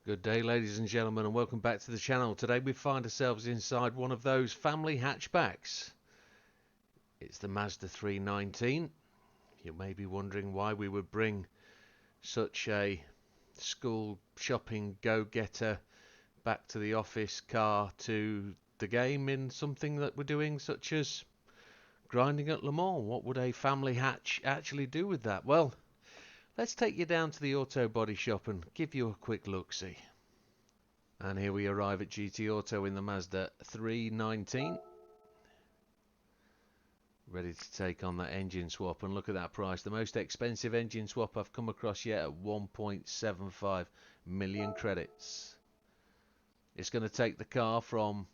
Good day, ladies and gentlemen, and welcome back to the channel. Today we find ourselves inside one of those family hatchbacks. It's the Mazda 319. You may be wondering why we would bring such a school shopping go-getter back to the office car to the game in something that we're doing, such as grinding at Le Mans. What would a family hatch actually do with that? Well, let's take you down to the auto body shop and give you a quick look-see. And here we arrive at GT Auto in the Mazda 319. Ready to take on that engine swap, and look at that price. The most expensive engine swap I've come across yet at 1.75 million credits. It's going to take the car from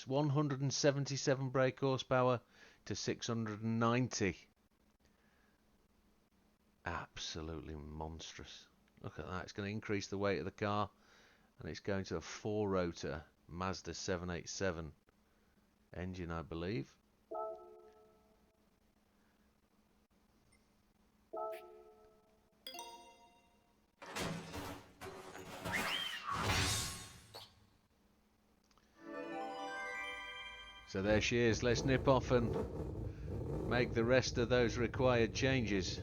177 brake horsepower to 690. Absolutely monstrous. Look at that. It's going to increase the weight of the car, and it's going to a 4-rotor Mazda 787 engine, I believe. So there she is. Let's nip off and make the rest of those required changes.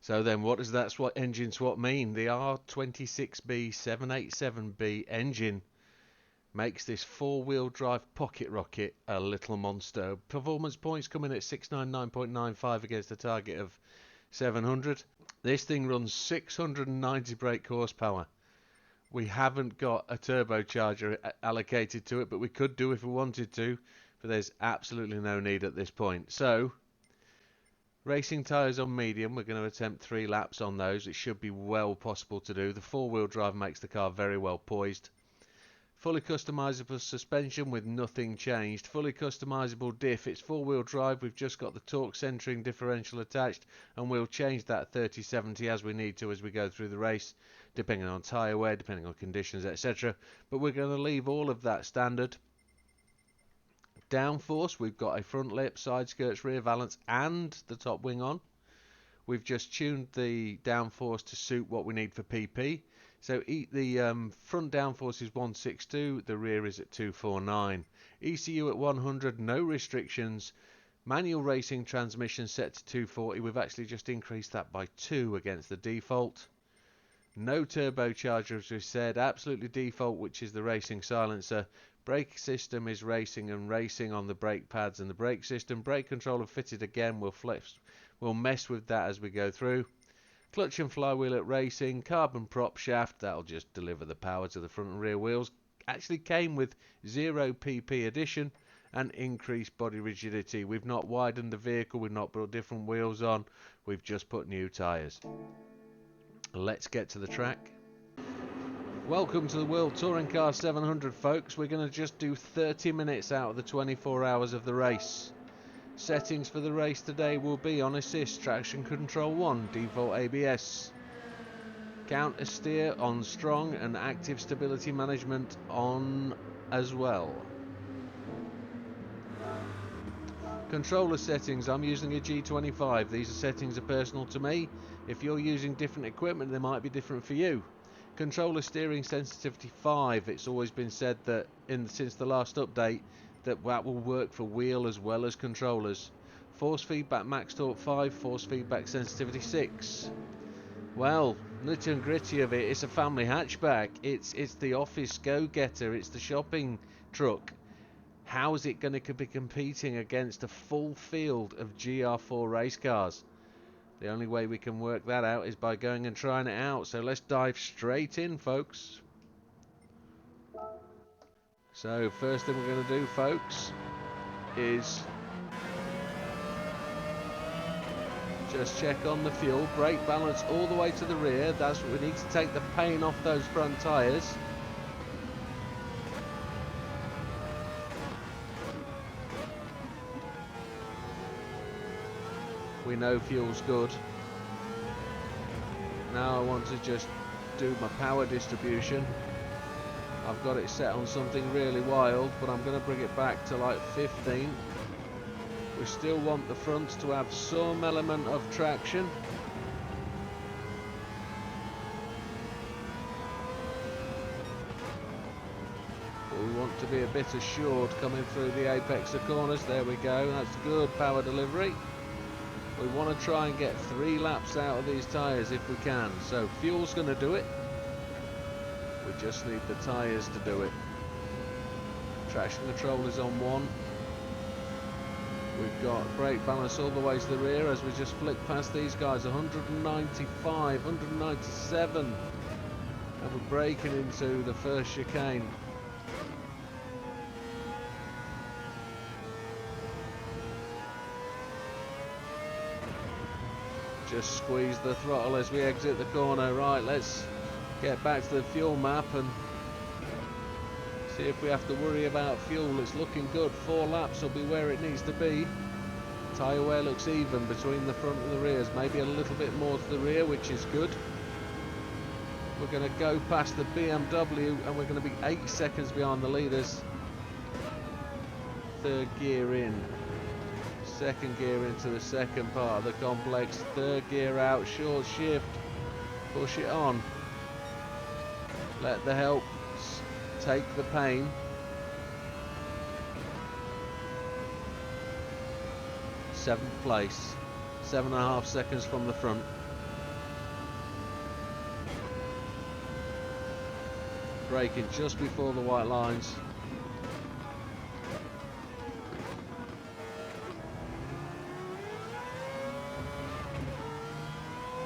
So then, what does that engine swap mean? The R26B 787B engine makes this four-wheel drive pocket rocket a little monster. Performance points coming at 699.95 against a target of 700. This thing runs 690 brake horsepower. We haven't got a turbocharger allocated to it, but we could do if we wanted to, but there's absolutely no need at this point. So, racing tyres on medium. We're going to attempt 3 laps on those. It should be well possible to do. The four-wheel drive makes the car very well poised. Fully customizable suspension with nothing changed. Fully customizable diff. It's four-wheel drive. We've just got the torque centering differential attached, and we'll change that 30-70 as we need to as we go through the race, depending on tyre wear, depending on conditions, etc. But we're going to leave all of that standard. Downforce, we've got a front lip, side skirts, rear valance, and the top wing on. We've just tuned the downforce to suit what we need for PP. So the front downforce is 162, the rear is at 249. ECU at 100, no restrictions. Manual racing transmission set to 240. We've actually just increased that by 2 against the default. No turbocharger, as we said, absolutely default, which is the racing silencer. Brake system is racing and racing on the brake pads and the brake system. Brake controller fitted again. We'll mess with that as we go through. Clutch and flywheel at racing. Carbon prop shaft, that'll just deliver the power to the front and rear wheels. Actually came with 0 PP addition and increased body rigidity. We've not widened the vehicle, we've not put different wheels on, we've just put new tyres. Let's get to the track. Welcome to the World Touring Car 700, folks. We're going to just do 30 minutes out of the 24 hours of the race. Settings for the race today will be on assist, traction control 1, default ABS. Counter steer on strong, and active stability management on as well. Controller settings, I'm using a G25. These settings are personal to me. If you're using different equipment, they might be different for you. Controller steering sensitivity 5. It's always been said that since the last update that will work for wheel as well as controllers. Force feedback max torque 5, force feedback sensitivity 6. Well, nitty and gritty of it, it's a family hatchback. It's the office go-getter. It's the shopping truck. How is it going to be competing against a full field of GR4 race cars? The only way we can work that out is by going and trying it out. So let's dive straight in, folks. So first thing we're going to do, folks, is just check on the fuel. Brake balance all the way to the rear. That's what we need to take the pain off those front tyres. We know fuel's good. Now I want to just do my power distribution. I've got it set on something really wild, but I'm going to bring it back to like 15. We still want the fronts to have some element of traction. want to be a bit assured coming through the apex of corners. There we go, that's good power delivery. We want to try and get 3 laps out of these tyres if we can. So fuel's going to do it. We just need the tyres to do it. Traction control is on 1. We've got brake balance all the way to the rear as we just flick past these guys. 195, 197. And we're braking into the first chicane. Just squeeze the throttle as we exit the corner. Right, let's get back to the fuel map and see if we have to worry about fuel. It's looking good. 4 laps will be where it needs to be. Tyre wear looks even between the front and the rears. Maybe a little bit more to the rear, which is good. We're going to go past the BMW and we're going to be 8 seconds behind the leaders. 3rd gear in. 2nd gear into the second part of the complex. 3rd gear out, short shift. Push it on. Let the help take the pain. 7th place. 7.5 seconds from the front. Braking just before the white lines.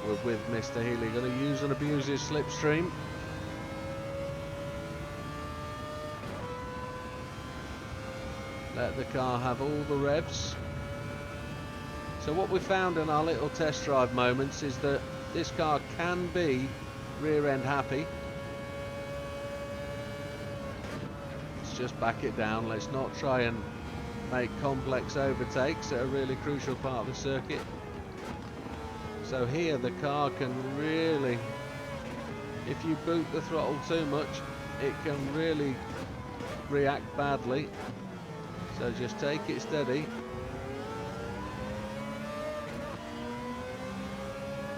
We're with Mr. Healy. Going to use and abuse his slipstream. Let the car have all the revs. So what we found in our little test drive moments is that this car can be rear end happy. Let's just back it down. Let's not try and make complex overtakes at a really crucial part of the circuit. So here the car can really, if you boot the throttle too much, it can really react badly. So just take it steady.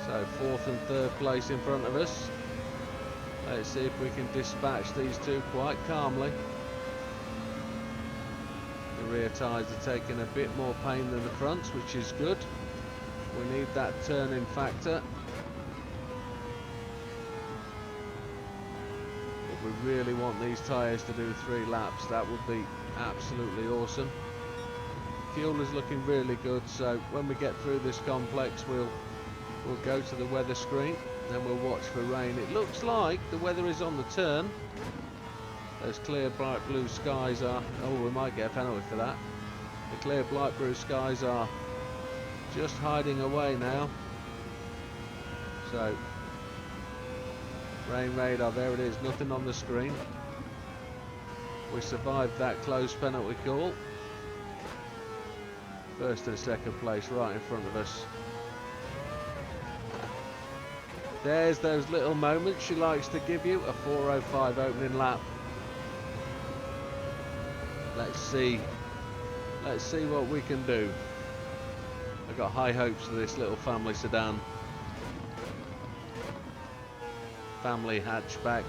So 4th and 3rd place in front of us. Let's see if we can dispatch these two quite calmly. The rear tyres are taking a bit more pain than the fronts, which is good. We need that turn-in factor. But we really want these tyres to do 3 laps. That would be absolutely awesome. Fuel is looking really good, so when we get through this complex we'll go to the weather screen, then we'll watch for rain. It looks like the weather is on the turn. Those clear bright blue skies are, oh, we might get a penalty for that. The clear bright blue skies are just hiding away now. So rain radar, there it is, nothing on the screen. We survived that close penalty call. 1st and 2nd place right in front of us. There's those little moments she likes to give you. A 4:05 opening lap. Let's see what we can do. I've got high hopes for this little family sedan. Family hatchback.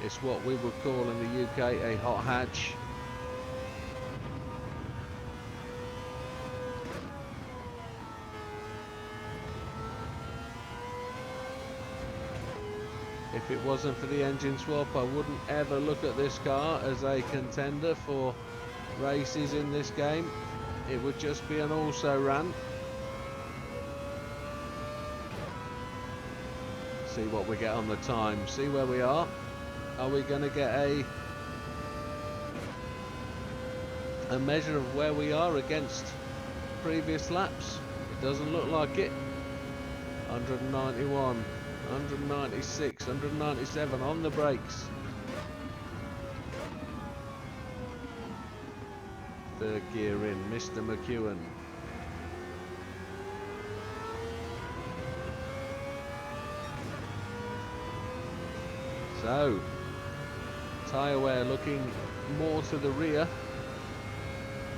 It's what we would call in the UK a hot hatch. If it wasn't for the engine swap, I wouldn't ever look at this car as a contender for races in this game. It would just be an also-ran. See what we get on the time. See where we are. Are we going to get a measure of where we are against previous laps? It doesn't look like it. 191. 196, 197 on the brakes. 3rd gear in, Mr. McEwen. So, tyre wear looking more to the rear.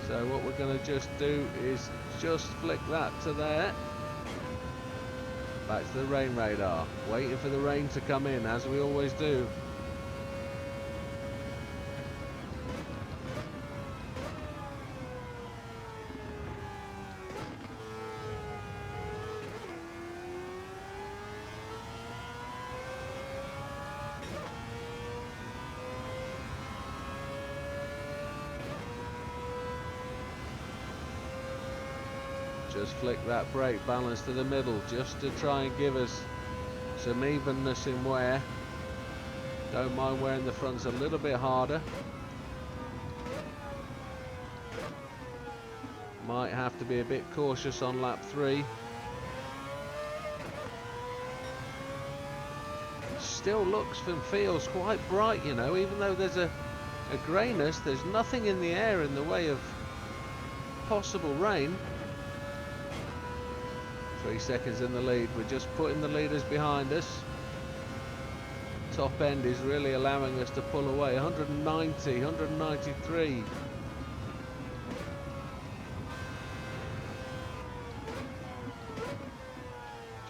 So what we're going to just do is just flick that to there. Back to the rain radar. Waiting for the rain to come in, as we always do. Just flick that brake balance to the middle just to try and give us some evenness in wear. Don't mind wearing the fronts a little bit harder. Might have to be a bit cautious on lap 3. Still looks and feels quite bright, you know, even though there's a greyness, there's nothing in the air in the way of possible rain. 3 seconds in the lead. We're just putting the leaders behind us. Top end is really allowing us to pull away. 190, 193.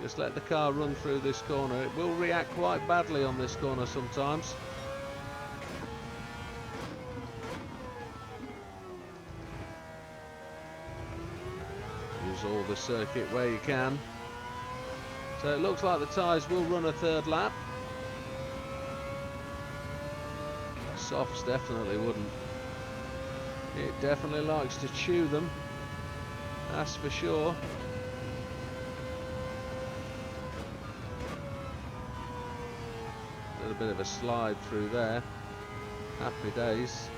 Just let the car run through this corner. It will react quite badly on this corner sometimes. All the circuit where you can. So it looks like the tyres will run a third lap. Softs definitely wouldn't. It definitely likes to chew them, that's for sure. A little bit of a slide through there. Happy days.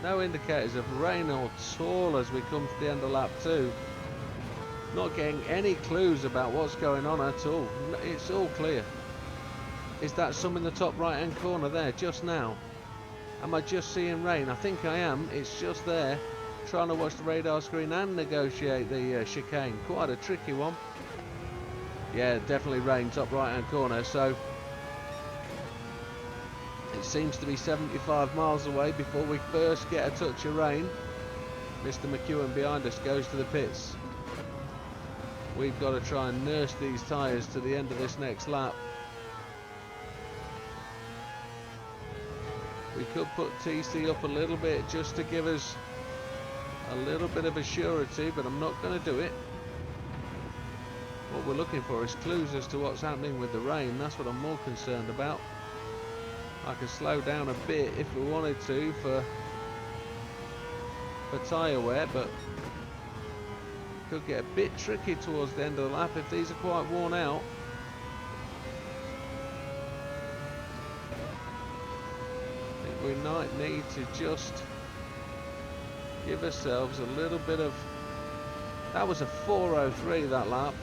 No indicators of rain at all as we come to the end of lap 2. Not getting any clues about what's going on at all. It's all clear. Is that some in the top right hand corner there just now? Am I just seeing rain? I think I am. It's just there. Trying to watch the radar screen and negotiate the chicane. Quite a tricky one. Yeah, definitely rain top right hand corner. So it seems to be 75 miles away before we first get a touch of rain. Mr. McEwen behind us goes to the pits. We've got to try and nurse these tyres to the end of this next lap. We could put TC up a little bit just to give us a little bit of a surety, but I'm not going to do it. What we're looking for is clues as to what's happening with the rain. That's what I'm more concerned about. I can slow down a bit if we wanted to for tyre wear, but could get a bit tricky towards the end of the lap if these are quite worn out. I think we might need to just give ourselves a little bit of... That was a 4:03 that lap.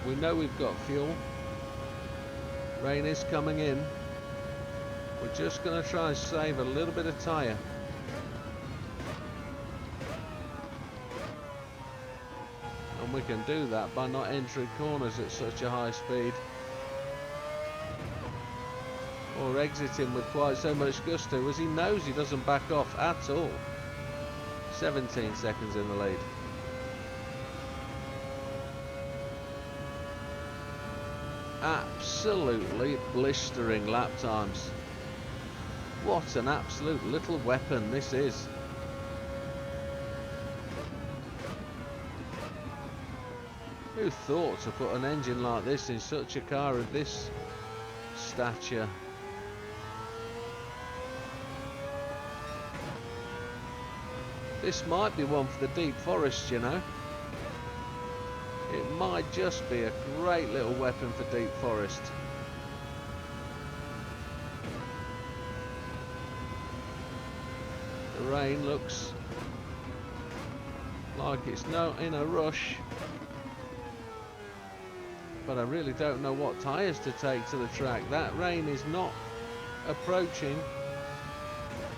We know we've got fuel. Rain is coming in. We're just going to try and save a little bit of tyre. And we can do that by not entering corners at such a high speed. Or exiting with quite so much gusto, as he knows he doesn't back off at all. 17 seconds in the lead. Absolutely blistering lap times. What an absolute little weapon this is. Who thought to put an engine like this in such a car of this stature? This might be one for the deep forest, you know. It might just be a great little weapon for deep forest. The rain looks like it's not in a rush, but I really don't know what tyres to take to the track. That rain is not approaching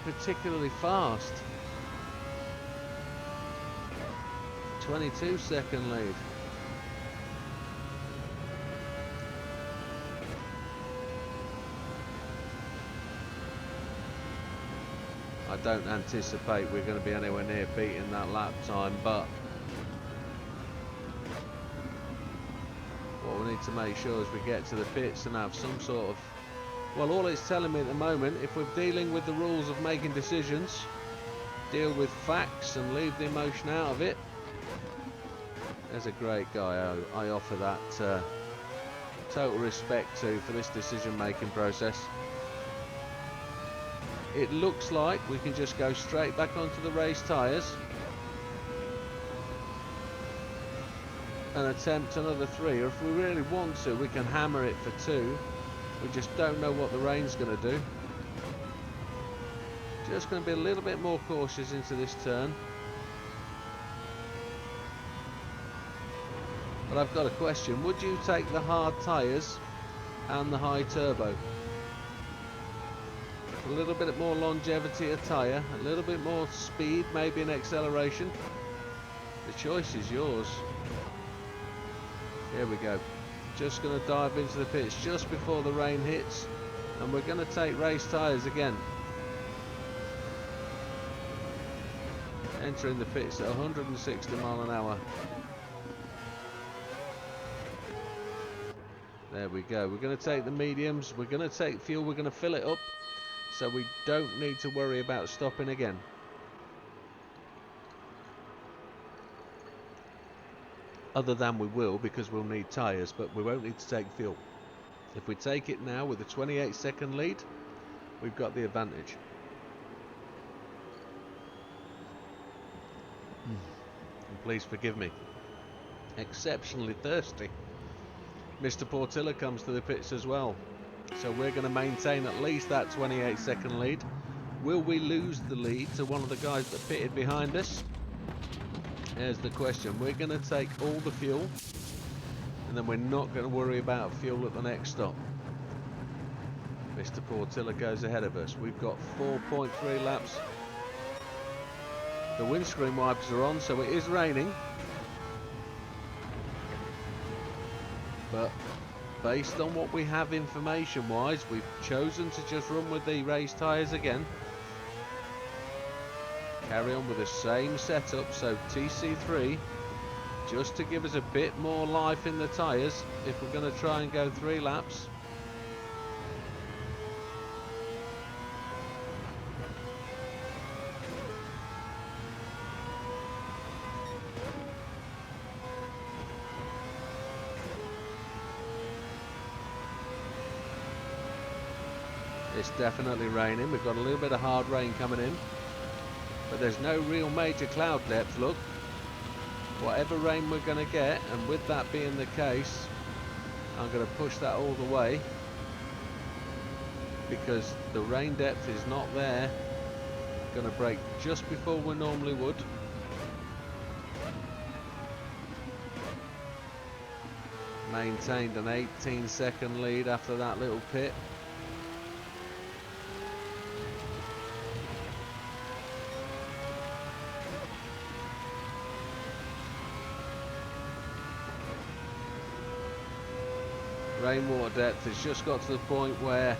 particularly fast. 22-second lead. don't anticipate we're going to be anywhere near beating that lap time, but what we need to make sure is we get to the pits and have some sort of, well, all it's telling me at the moment, if we're dealing with the rules of making decisions, deal with facts and leave the emotion out of it. There's a great guy I offer that total respect to for this decision making process. It looks like we can just go straight back onto the race tyres and attempt another 3, or if we really want to we can hammer it for 2. We just don't know what the rain's going to do. Just going to be a little bit more cautious into this turn. But I've got a question. Would you take the hard tyres and the high turbo? A little bit more longevity of tyre, a little bit more speed, maybe an acceleration. The choice is yours. Here we go. Just going to dive into the pits just before the rain hits, and we're going to take race tyres again. Entering the pits at 160 mile an hour. There we go. We're going to take the mediums. We're going to take fuel. We're going to fill it up, so we don't need to worry about stopping again. Other than we will, because we'll need tyres, but we won't need to take fuel. If we take it now with a 28-second lead, we've got the advantage. And please forgive me. Exceptionally thirsty. Mr. Portilla comes to the pits as well. So we're going to maintain at least that 28-second lead. Will we lose the lead to one of the guys that pitted behind us? Here's the question. We're going to take all the fuel, and then we're not going to worry about fuel at the next stop. Mr. Portilla goes ahead of us. We've got 4.3 laps. The windscreen wipers are on, so it is raining. But based on what we have information wise, we've chosen to just run with the race tyres again. Carry on with the same setup, so TC3, just to give us a bit more life in the tyres if we're going to try and go 3 laps. It's definitely raining. We've got a little bit of hard rain coming in, but there's no real major cloud depth. Look, whatever rain we're going to get, and with that being the case, I'm going to push that all the way because the rain depth is not there. Going to brake just before we normally would. Maintained an 18-second lead after that little pit. Rainwater depth has just got to the point where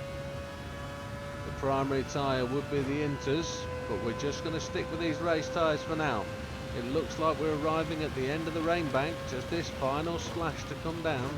the primary tyre would be the inters, but we're just going to stick with these race tyres for now. It looks like we're arriving at the end of the rain bank, just this final splash to come down.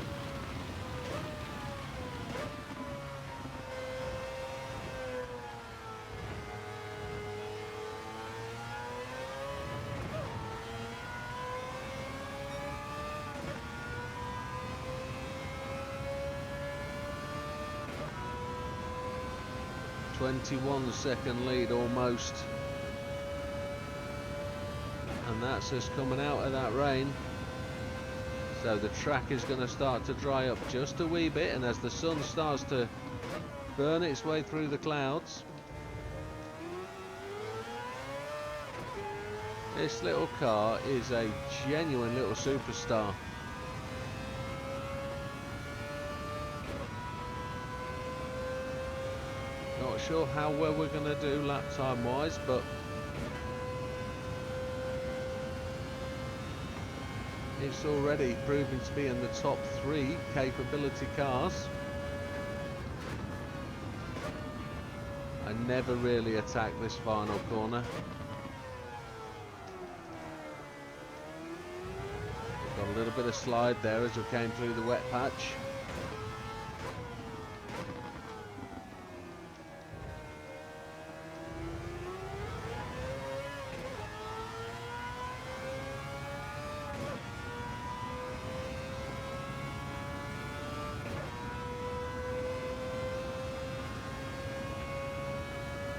"21-second lead almost, and that's us coming out of that rain. So the track is going to start to dry up just a wee bit, and as the sun starts to burn its way through the clouds, this little car is a genuine little superstar. Not sure how well we're going to do lap time wise, but it's already proving to be in the top 3 capability cars. I never really attack this final corner. We've got a little bit of slide there as we came through the wet patch.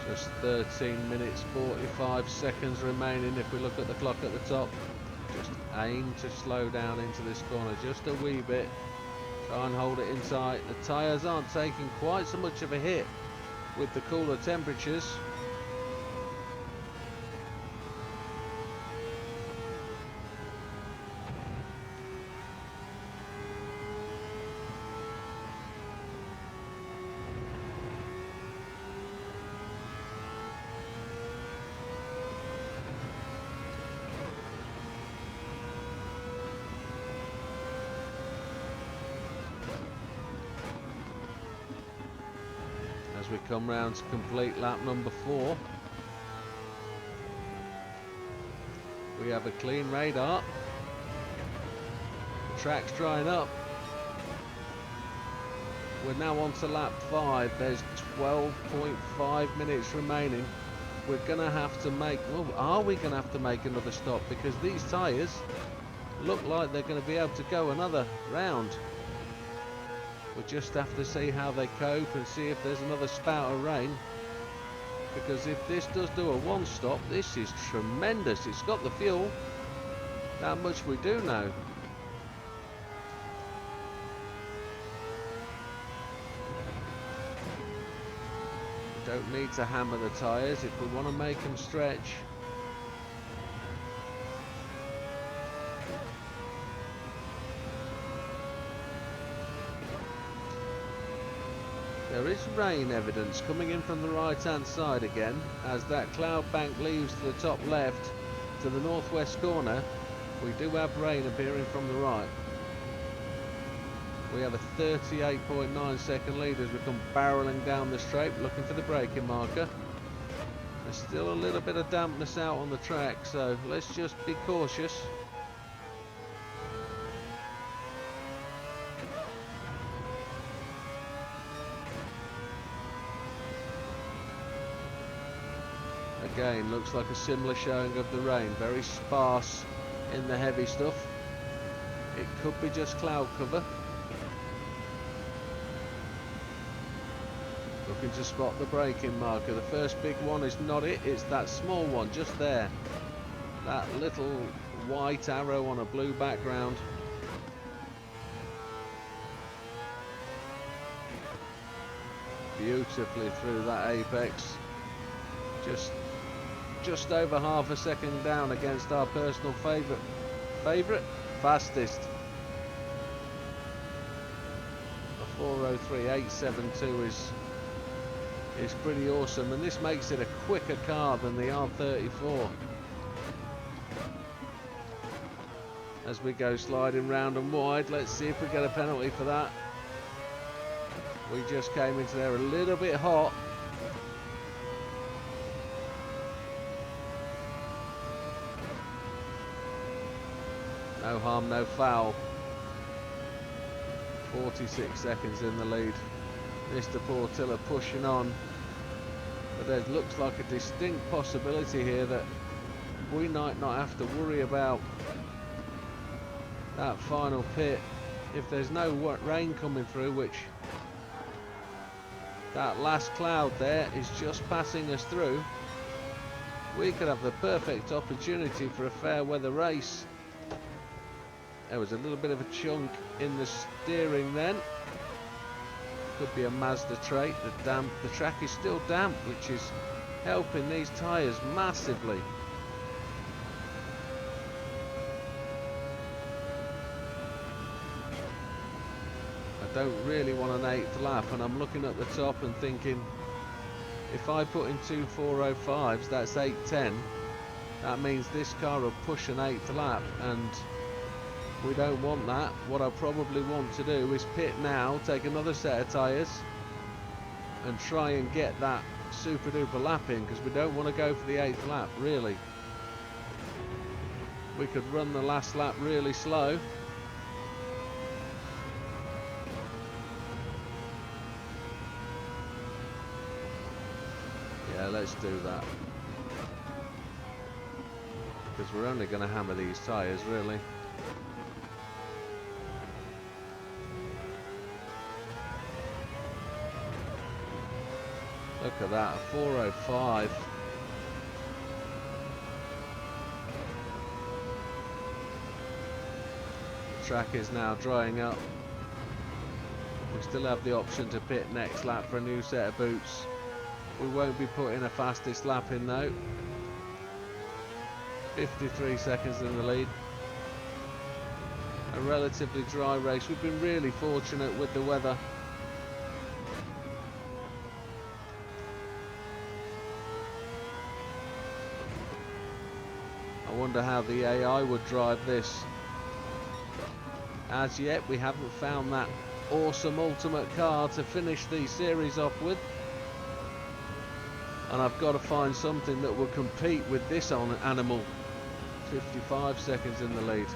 Just 13 minutes 45 seconds remaining if we look at the clock at the top. Just aim to slow down into this corner just a wee bit. Try and hold it in sight. The tyres aren't taking quite so much of a hit with the cooler temperatures. As we come round to complete lap number 4, we have a clean radar. The track's drying up. We're now on to lap 5. There's 12.5 minutes remaining. We're gonna have to make, well, are we gonna have to make another stop? Because these tyres look like they're gonna be able to go another round. We'll just have to see how they cope and see if there's another spout of rain. Because if this does do a one stop, this is tremendous. It's got the fuel. That much we do know. We don't need to hammer the tyres if we want to make them stretch. There is rain evidence coming in from the right hand side again, as that cloud bank leaves to the top left to the northwest corner. We do have rain appearing from the right. We have a 38.9 second lead as we come barreling down the straight looking for the braking marker. There's still a little bit of dampness out on the track, so let's just be cautious. Again, looks like a similar showing of the rain, very sparse in the heavy stuff. It could be just cloud cover. Looking to spot the braking marker. The first big one is not it, it's that small one just there. That little white arrow on a blue background. Beautifully through that apex. Just over half a second down against our personal favourite, fastest. A 4:03.872 is pretty awesome, and this makes it a quicker car than the R34. As we go sliding round and wide, let's see if we get a penalty for that. We just came into there a little bit hot. No harm, no foul. 46 seconds in the lead. Mr. Portilla pushing on. But there looks like a distinct possibility here that we might not have to worry about that final pit. If there's no rain coming through, which that last cloud there is just passing us through, we could have the perfect opportunity for a fair weather race. There was a little bit of a chunk in the steering then. Could be a Mazda trait. The track is still damp, which is helping these tyres massively. I don't really want an 8th lap, and I'm looking at the top and thinking, if I put in 2 4:05s, that's 8:10. That means this car will push an 8th lap, and we don't want that. What I probably want to do is pit now, take another set of tyres, and try and get that super duper lap in, because we don't want to go for the 8th lap, really. We could run the last lap really slow. Yeah, let's do that. Because we're only going to hammer these tyres, really. Look at that, a 4:05. The track is now drying up. We still have the option to pit next lap for a new set of boots. We won't be putting a fastest lap in though. 53 seconds in the lead. A relatively dry race. We've been really fortunate with the weather. I wonder how the AI would drive this. As yet, we haven't found that awesome ultimate car to finish the series off with. And I've got to find something that will compete with this animal. 55 seconds in the lead.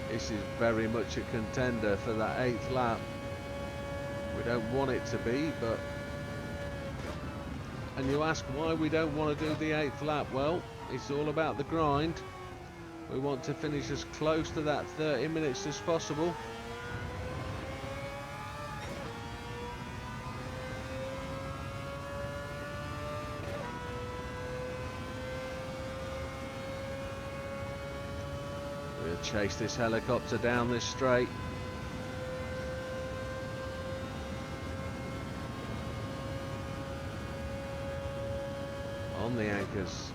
This is very much a contender for that 8th lap. We don't want it to be, but... And you ask why we don't want to do the 8th lap. Well, it's all about the grind. We want to finish as close to that 30 minutes as possible. We'll chase this helicopter down this straight. On the anchors.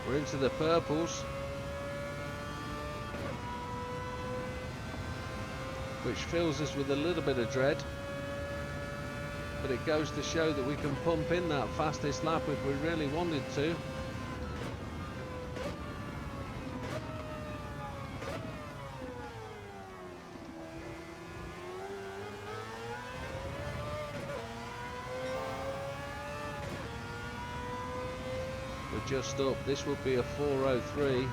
We're into the purples, which fills us with a little bit of dread, but it goes to show that we can pump in that fastest lap if we really wanted to. Just up, this would be a 4:03.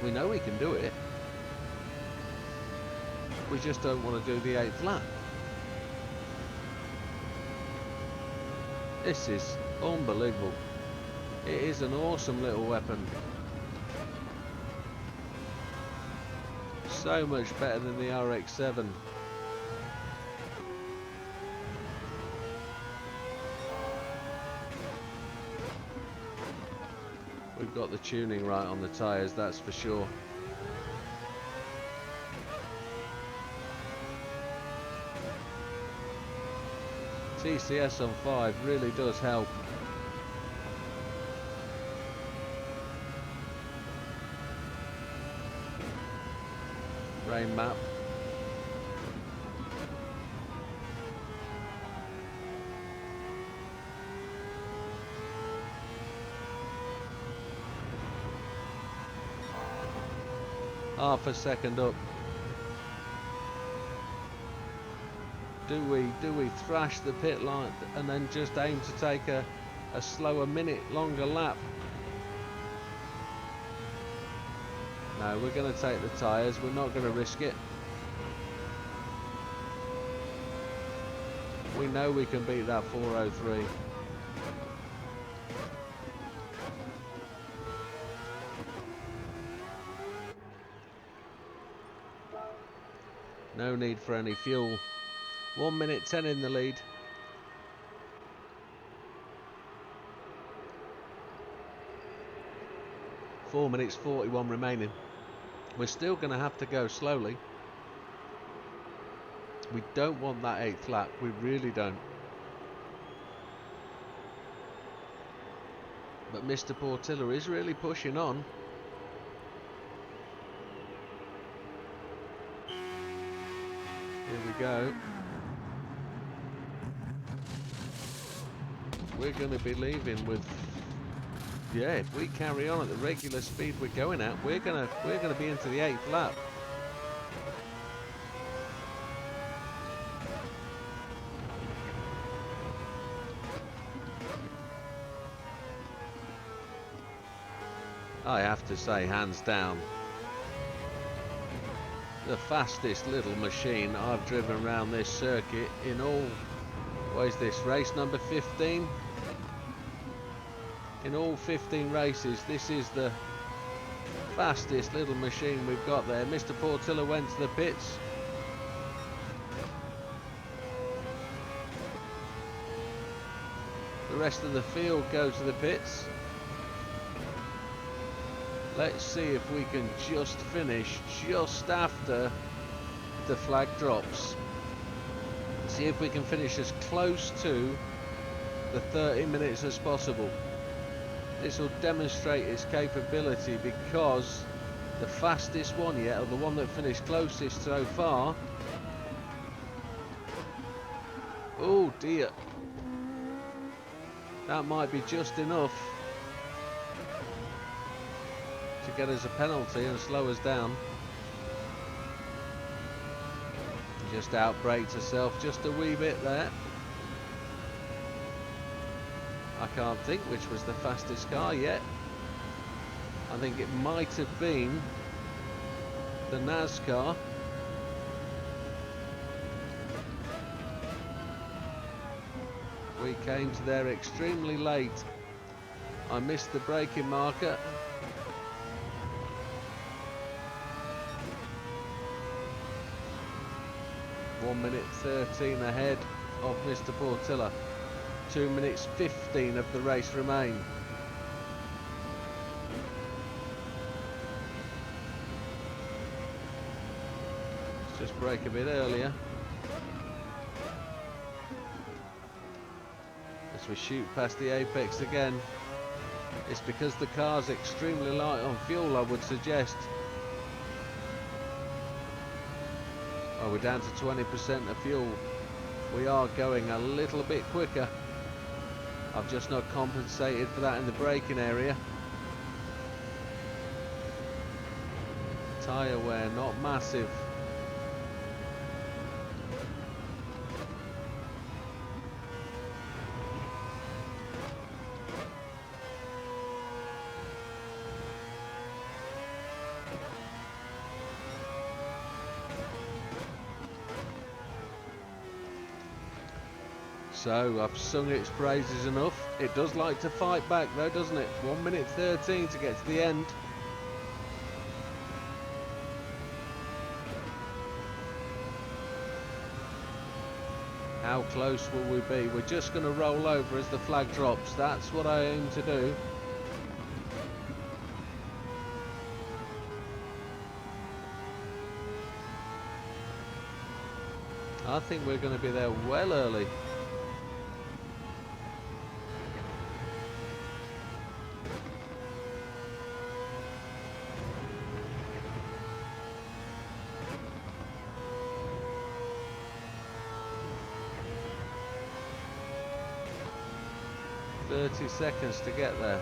We know we can do it. We just don't want to do the 8th lap. This is unbelievable. It is an awesome little weapon. So much better than the RX-7. We've got the tuning right on the tyres, that's for sure. TCS on 5 really does help. Rain map. Half a second up. Do we thrash the pit line and then just aim to take a slower minute longer lap? No, we're going to take the tyres. We're not going to risk it. We know we can beat that 4:03. No need for any fuel. 1 minute 10 in the lead. Four minutes 41 remaining. We're still going to have to go slowly. We don't want that 8th lap. We really don't. But Mr. Portilla is really pushing on. go. We're going to be leaving with, yeah, if we carry on at the regular speed we're going at, we're gonna be into the 8th lap. I have to say, hands down, the fastest little machine I've driven around this circuit in all, what is this, race number 15? In all 15 races, this is the fastest little machine we've got there. Mr. Portillo went to the pits. The rest of the field go to the pits. Let's see if we can just finish just after the flag drops. See if we can finish as close to the 30 minutes as possible. This will demonstrate its capability, because the fastest one yet, or the one that finished closest so far, oh dear, that might be just enough to get us a penalty and slow us down. Just outbraked herself just a wee bit there. I can't think which was the fastest car yet. I think it might have been the NASCAR. We came to there extremely late. I missed the braking marker. One minute 13 ahead of Mr. Portilla. 2 minutes 15 of the race remain. Let's just brake a bit earlier as we shoot past the apex again. It's because the car's extremely light on fuel, I would suggest. Oh, we're down to 20% of fuel. We are going a little bit quicker. I've just not compensated for that in the braking area. Tyre wear, not massive. So I've sung its praises enough. It does like to fight back though, doesn't it? 1 minute 13 to get to the end. How close will we be? We're just going to roll over as the flag drops. That's what I aim to do. I think we're going to be there well early. Seconds to get there.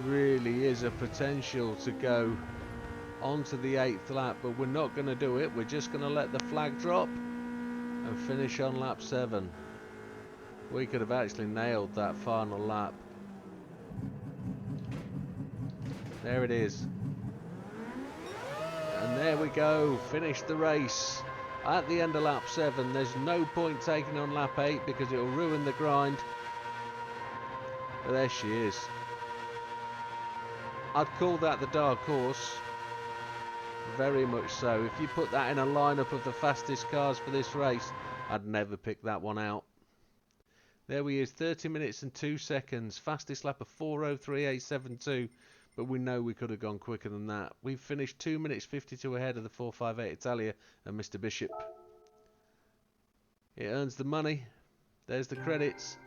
Really is a potential to go onto the 8th lap, but we're not going to do it. We're just going to let the flag drop and finish on lap 7. We could have actually nailed that final lap. There it is. And there we go, finish the race at the end of lap 7. There's no point taking on lap 8 because it will ruin the grind. But there she is. I'd call that the dark horse. Very much so. If you put that in a lineup of the fastest cars for this race, I'd never pick that one out. There he is, 30 minutes and 2 seconds. Fastest lap of 4:03.872. But we know we could have gone quicker than that. We've finished 2 minutes 52 ahead of the 458 Italia and Mr. Bishop. It earns the money. There's the credits.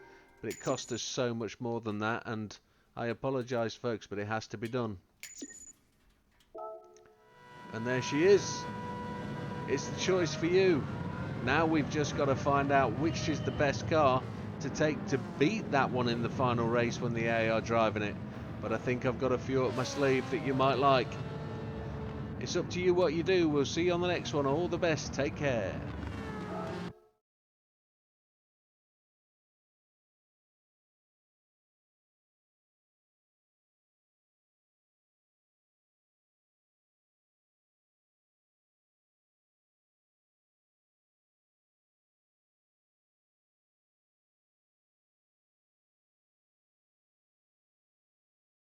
but it cost us so much more than that, and I apologise, folks, but it has to be done. And there she is. It's the choice for you. Now we've just got to find out which is the best car to take to beat that one in the final race when the AI are driving it. But I think I've got a few up my sleeve that you might like. It's up to you what you do. We'll see you on the next one. All the best. Take care.